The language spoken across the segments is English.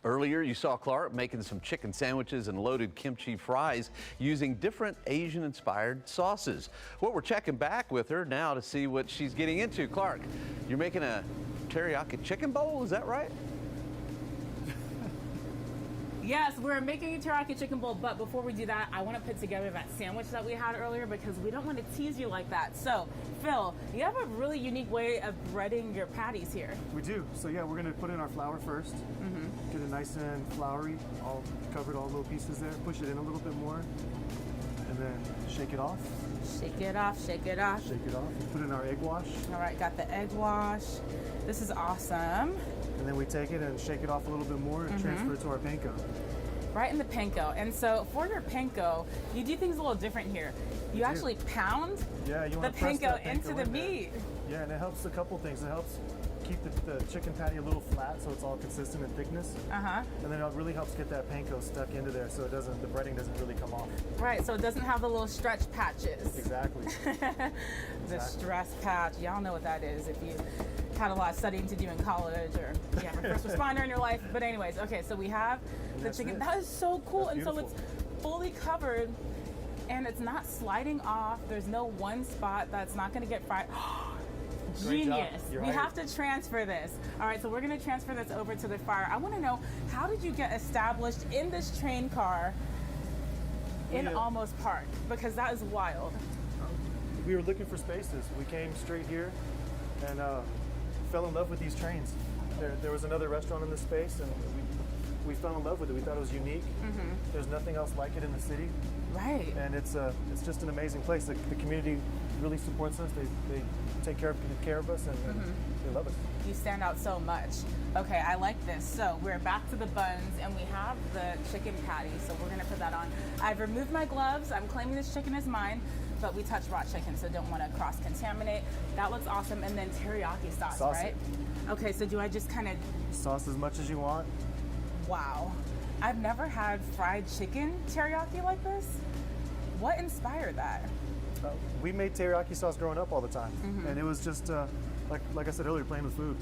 Earlier, you saw Clarke making some chicken sandwiches and loaded kimchi fries using different Asian-inspired sauces. Well, we're checking back with her now to see what she's getting into. Clarke, you're making a teriyaki chicken bowl, is that right? Yes, we're making a teriyaki chicken bowl, but before we do that, I want to put together that sandwich that we had earlier because we don't want to tease you like that. So, Phil, you have a really unique way of breading your patties here. We do. So yeah, we're going to put in our flour first. Get it nice and floury, all covered, all little pieces there. Push it in a little bit more, and then shake it off. Shake it off, shake it off. Shake it off. Put in our egg wash. All right, got the egg wash. This is awesome. And then we take it and shake it off a little bit more and transfer it to our panko. Right in the panko. And so for your panko, you do things a little different here. You actually pound the panko into the meat. Yeah, and it helps a couple things. It helps keep the chicken patty a little flat so it's all consistent in thickness. And then it really helps get that panko stuck into there so the breading doesn't really come off. Right, so it doesn't have the little stretch patches. Exactly. The stress patch, y'all know what that is if you had a lot of studying to do in college or first responder in your life. But anyways, okay, so we have the chicken. That is so cool. And so it's fully covered and it's not sliding off. There's no one spot that's not going to get fried. Genius. We have to transfer this. All right, so we're going to transfer this over to the fryer. I want to know, how did you get established in this train car in Almost Park? Because that is wild. We were looking for spaces. We came straight here and fell in love with these trains. There was another restaurant in this space and we fell in love with it. We thought it was unique. There's nothing else like it in the city. Right. And it's just an amazing place. The community really supports us. They take care of us and they love us. You stand out so much. Okay, I like this. So we're back to the buns and we have the chicken patty. So we're gonna put that on. I've removed my gloves. I'm claiming this chicken is mine, but we touch raw chicken, so don't want to cross-contaminate. That looks awesome. And then teriyaki sauce, right? Okay, so do I just kind of... Sauce as much as you want. Wow. I've never had fried chicken teriyaki like this. What inspired that? We made teriyaki sauce growing up all the time. And it was just, like I said earlier, playing with food.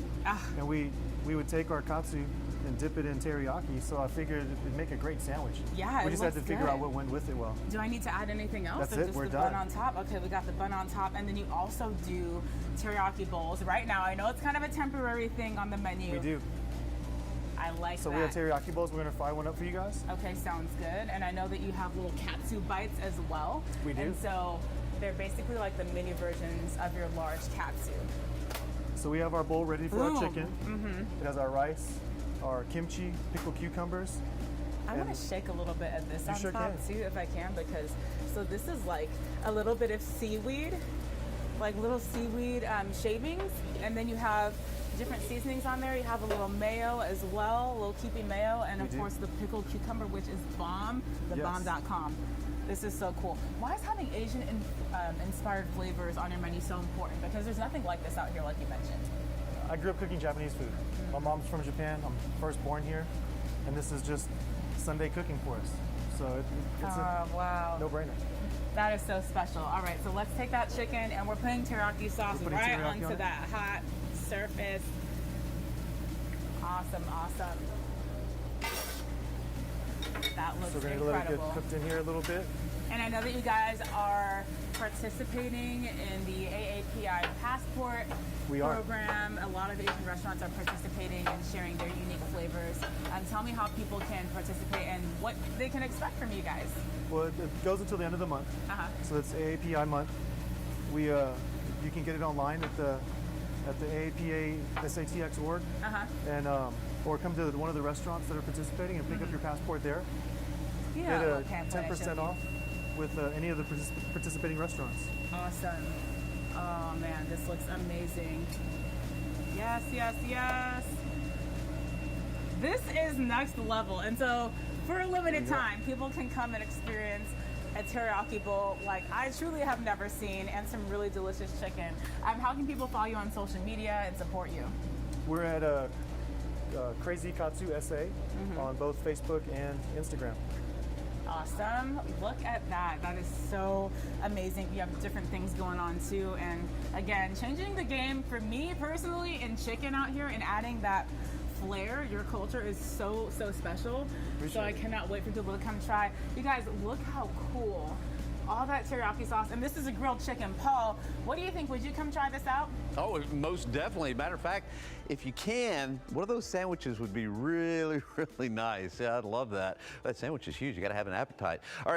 And we would take our katsu and dip it in teriyaki, so I figured it'd make a great sandwich. Yeah, we just had to figure out what went with it well. Do I need to add anything else? That's it, just we're the done. Bun on top? Okay, we got the bun on top, and then you also do teriyaki bowls. Right now, I know it's kind of a temporary thing on the menu. We do. I like So that. we have teriyaki bowls. We're gonna fry one up for you guys. Okay, sounds good. And I know that you have little katsu bites as well. We do. And so they're basically like the mini versions of your large katsu. So we have our bowl ready for our chicken. It has our rice, our kimchi, pickled cucumbers. I want to shake a little bit of this on top too, if I can, because so this is like a little bit of seaweed, like little seaweed shavings, and then you have different seasonings on there. You have a little mayo as well, a little keepy mayo, and of course the pickled cucumber, which is bomb, bomb.com. This is so cool. Why is having Asian inspired flavors on your menu so important? Because there's nothing like this out here, like you mentioned. I grew up cooking Japanese food. My mom's from Japan. I'm first born here, and this is just Sunday cooking for us. So it's a no-brainer. That is so special. All right, so let's take that chicken, and we're putting teriyaki sauce right onto that hot surface. Awesome, awesome. That looks incredible. So we're going to let it get cooked in here a little bit. And I know that you guys are participating in the AAPI Passport program. A lot of Asian restaurants are participating and sharing their unique flavors. Tell me how people can participate and what they can expect from you guys. Well, it goes until the end of the month. So it's AAPI month. You can get it online at the AAPA SATX.org, and or come to one of the restaurants that are participating and pick up your passport there. Get a 10% off with any of the participating restaurants. Awesome. Oh man, this looks amazing. Yes, yes, yes. This is next level. And so for a limited time, people can come and experience a teriyaki bowl like I truly have never seen, and some really delicious chicken. How can people follow you on social media and support you? We're at Krazy Katsu SA on both Facebook and Instagram. Awesome. Look at that. That is so amazing. You have different things going on too. And again, changing the game for me personally in chicken out here and adding that flair, your culture is so special. So I cannot wait for people to come try. You guys, look how cool. All that teriyaki sauce, and this is a grilled chicken. Paul, what do you think? Would you come try this out? Oh, most definitely. Matter of fact, if you can, one of those sandwiches would be really, really nice. Yeah, I'd love that. That sandwich is huge. You got to have an appetite. All right.